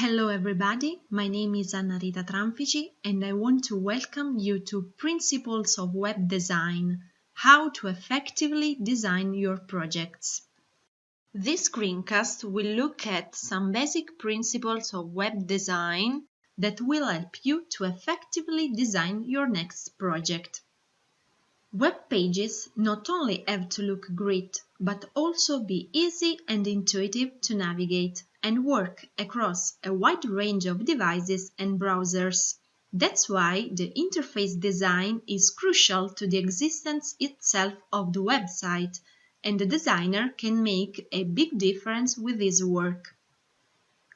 Hello everybody, my name is Anna Rita Tranfici and I want to welcome you to Principles of Web Design, how to effectively design your projects. This screencast will look at some basic principles of web design that will help you to effectively design your next project. Web pages not only have to look great, but also be easy and intuitive to navigate and work across a wide range of devices and browsers. That's why the interface design is crucial to the existence itself of the website, and the designer can make a big difference with his work.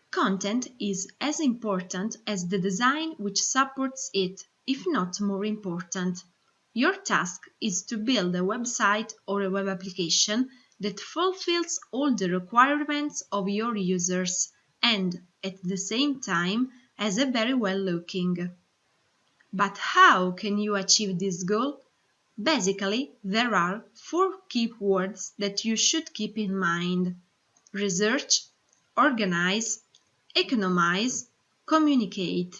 Content is as important as the design which supports it, if not more important. Your task is to build a website or a web application that fulfills all the requirements of your users and, at the same time, is very well looking. But how can you achieve this goal? Basically, there are 4 key words that you should keep in mind: research, organize, economize, communicate.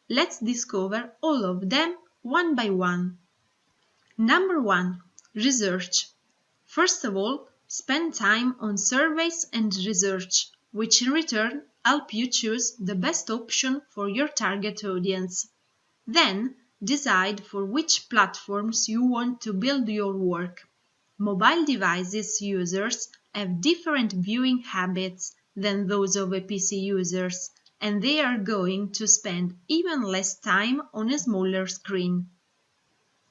Let's discover all of them one by one. Number 1. Research. First of all, spend time on surveys and research, which in return help you choose the best option for your target audience. Then, decide for which platforms you want to build your work. Mobile devices users have different viewing habits than those of PC users, and they are going to spend even less time on a smaller screen.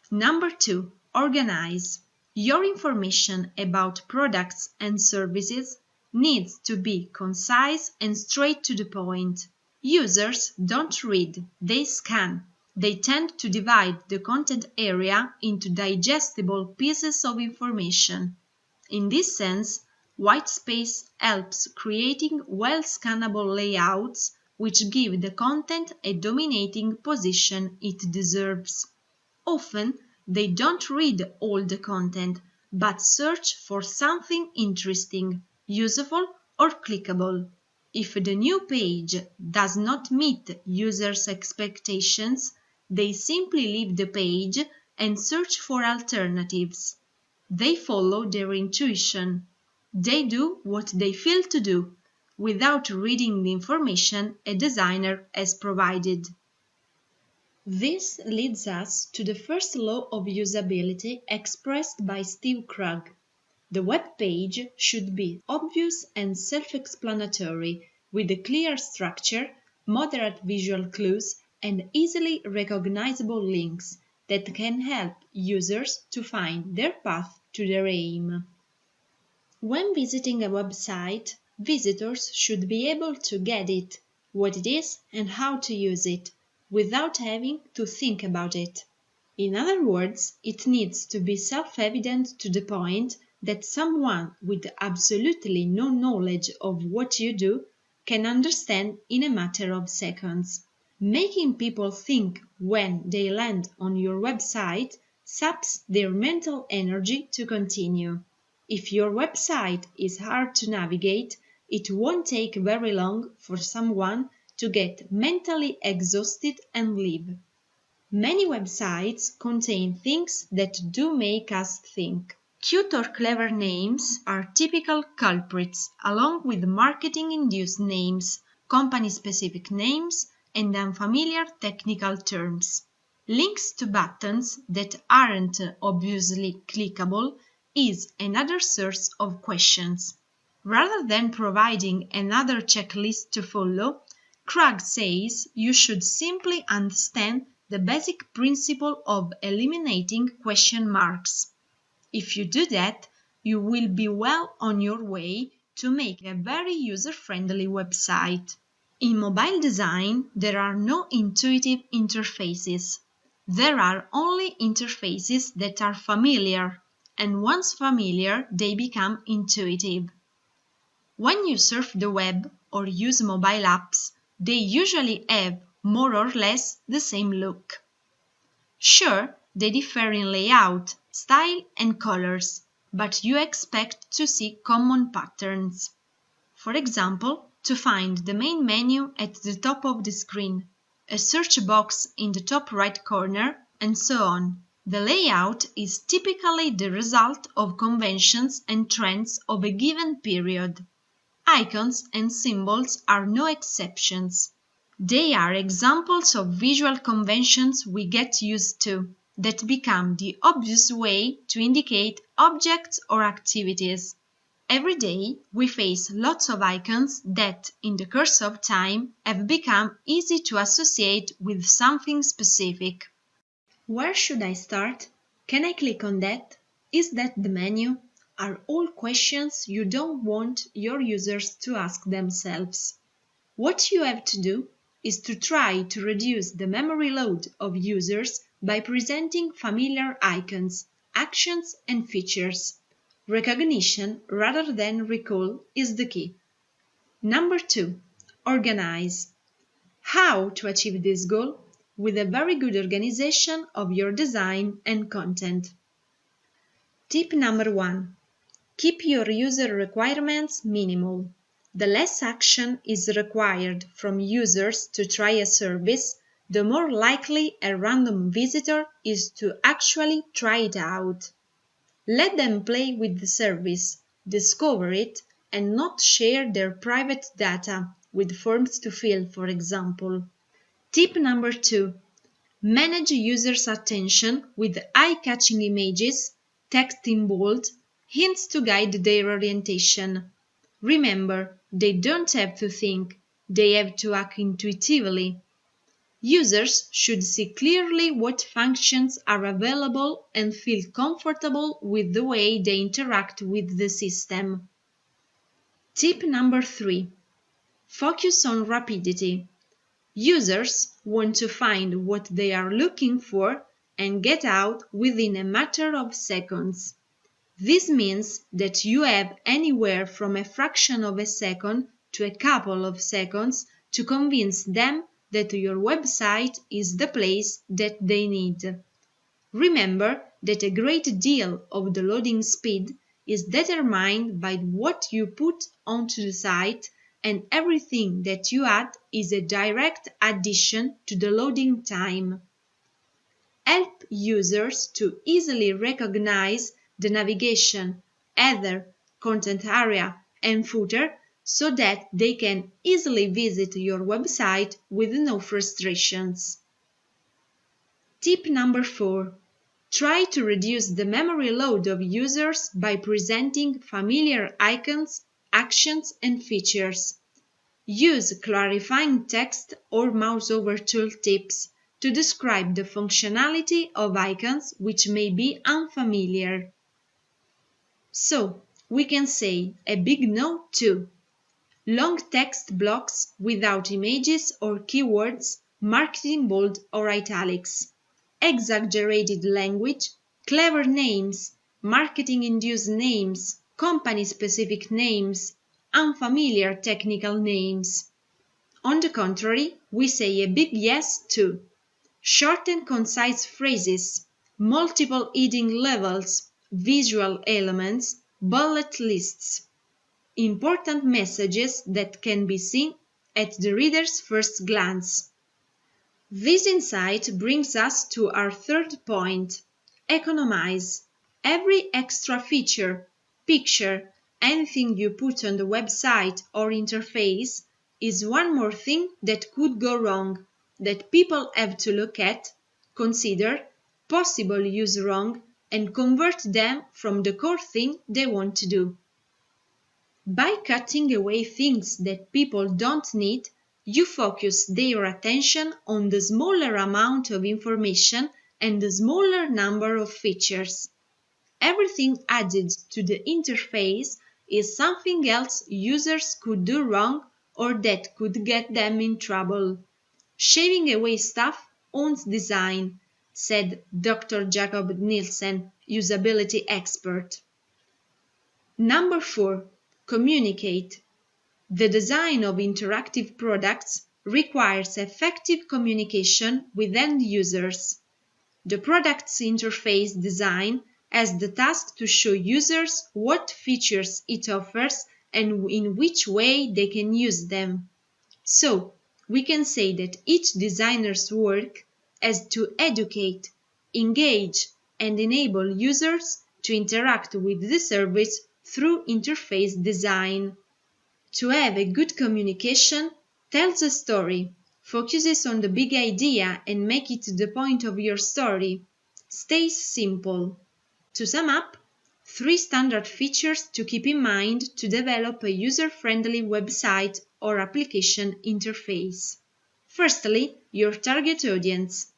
Number 2. Organize. Your information about products and services needs to be concise and straight to the point. Users don't read, they scan. They tend to divide the content area into digestible pieces of information. In this sense, white space helps creating well-scannable layouts which give the content a dominating position it deserves. Often, they don't read all the content, but search for something interesting, useful, or clickable. If the new page does not meet users' expectations, they simply leave the page and search for alternatives. They follow their intuition. They do what they feel to do, without reading the information a designer has provided. This leads us to the first law of usability expressed by Krug. The web page should be obvious and self-explanatory, with a clear structure, moderate visual clues, and easily recognizable links that can help users to find their path to their aim. When visiting a website, visitors should be able to get it, what it is and how to use it, without having to think about it. In other words, it needs to be self-evident to the point that someone with absolutely no knowledge of what you do can understand in a matter of seconds. Making people think when they land on your website saps their mental energy to continue. If your website is hard to navigate, it won't take very long for someone to get mentally exhausted and leave. Many websites contain things that do make us think. Cute or clever names are typical culprits, along with marketing-induced names, company-specific names, and unfamiliar technical terms. Links to buttons that aren't obviously clickable is another source of questions. Rather than providing another checklist to follow, Krug says you should simply understand the basic principle of eliminating question marks. If you do that, you will be well on your way to make a very user-friendly website. In mobile design, there are no intuitive interfaces. There are only interfaces that are familiar, and once familiar, they become intuitive. When you surf the web or use mobile apps, they usually have more or less the same look. Sure, they differ in layout, style and colors, but you expect to see common patterns. For example, to find the main menu at the top of the screen, a search box in the top right corner, and so on. The layout is typically the result of conventions and trends of a given period. Icons and symbols are no exceptions. They are examples of visual conventions we get used to, that become the obvious way to indicate objects or activities. Every day we face lots of icons that, in the course of time, have become easy to associate with something specific. Where should I start? Can I click on that? Is that the menu? Are all questions you don't want your users to ask themselves. What you have to do is to try to reduce the memory load of users by presenting familiar icons, actions, and features. Recognition rather than recall is the key. Number 2. Organize. How to achieve this goal? With a very good organization of your design and content. Tip number 1. Keep your user requirements minimal. The less action is required from users to try a service, the more likely a random visitor is to actually try it out. Let them play with the service, discover it, and not share their private data, with forms to fill, for example. Tip number 2. Manage users' attention with eye-catching images, text in bold, hints to guide their orientation. Remember, they don't have to think, they have to act intuitively. Users should see clearly what functions are available and feel comfortable with the way they interact with the system. Tip number 3. Focus on rapidity. Users want to find what they are looking for and get out within a matter of seconds. This means that you have anywhere from a fraction of a second to a couple of seconds to convince them that your website is the place that they need. Remember that a great deal of the loading speed is determined by what you put onto the site, and everything that you add is a direct addition to the loading time. Help users to easily recognize the navigation, header, content area, and footer so that they can easily visit your website with no frustrations. Tip number 4. Try to reduce the memory load of users by presenting familiar icons, actions, and features. Use clarifying text or mouse-over tooltips to describe the functionality of icons which may be unfamiliar. So, we can say a big no to long text blocks without images or keywords marked in bold or italics, exaggerated language, clever names, marketing-induced names, company-specific names, unfamiliar technical names. On the contrary, we say a big yes to short and concise phrases, multiple heading levels, visual elements, bullet lists, important messages that can be seen at the reader's first glance. This insight brings us to our third point: economize. Every extra feature, picture, anything you put on the website or interface is one more thing that could go wrong, that people have to look at, consider, possibly use wrong, and convert them from the core thing they want to do. By cutting away things that people don't need, you focus their attention on the smaller amount of information and the smaller number of features. Everything added to the interface is something else users could do wrong or that could get them in trouble. Shaving away stuff owns design, said Dr. Jacob Nielsen, usability expert. Number 4. Communicate. The design of interactive products requires effective communication with end users. The product's interface design has the task to show users what features it offers and in which way they can use them. So, we can say that each designer's work has to educate, engage, and enable users to interact with the service through interface design. To have a good communication, tells a story, focuses on the big idea and make it the point of your story, stays simple. To sum up, 3 standard features to keep in mind to develop a user-friendly website or application interface. Firstly, your target audience.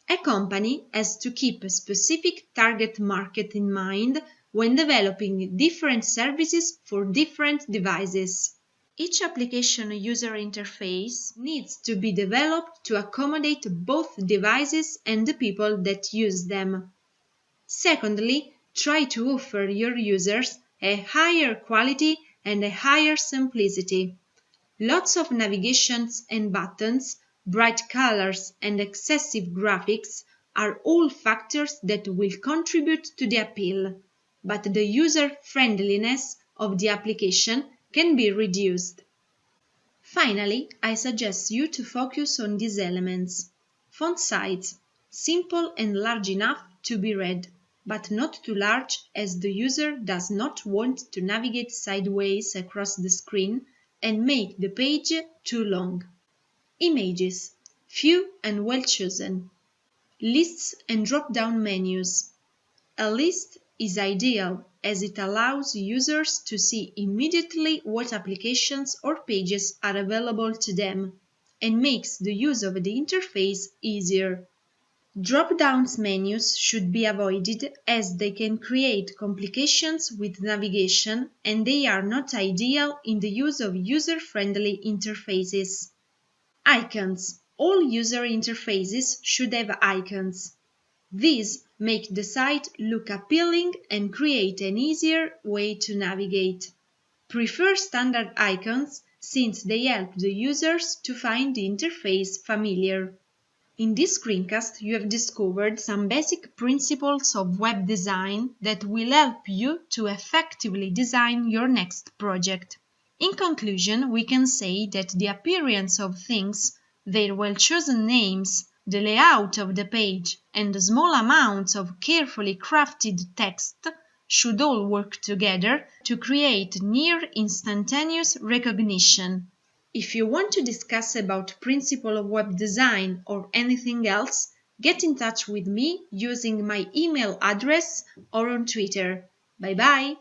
A company has to keep a specific target market in mind when developing different services for different devices. Each application user interface needs to be developed to accommodate both devices and the people that use them. Secondly, try to offer your users a higher quality and a higher simplicity. Lots of navigations and buttons, bright colors and excessive graphics are all factors that will contribute to the appeal, but the user-friendliness of the application can be reduced. Finally, I suggest you to focus on these elements. Font size, simple and large enough to be read, but not too large as the user does not want to navigate sideways across the screen and make the page too long. Images, few and well chosen. Lists and drop-down menus. A list is ideal as it allows users to see immediately what applications or pages are available to them and makes the use of the interface easier. Drop-down menus should be avoided as they can create complications with navigation and they are not ideal in the use of user-friendly interfaces. Icons. All user interfaces should have icons. These make the site look appealing and create an easier way to navigate. Prefer standard icons since they help the users to find the interface familiar. In this screencast, you have discovered some basic principles of web design that will help you to effectively design your next project. In conclusion, we can say that the appearance of things, their well-chosen names, the layout of the page, and the small amounts of carefully crafted text should all work together to create near instantaneous recognition. If you want to discuss about principle of web design or anything else, get in touch with me using my email address or on Twitter. Bye bye!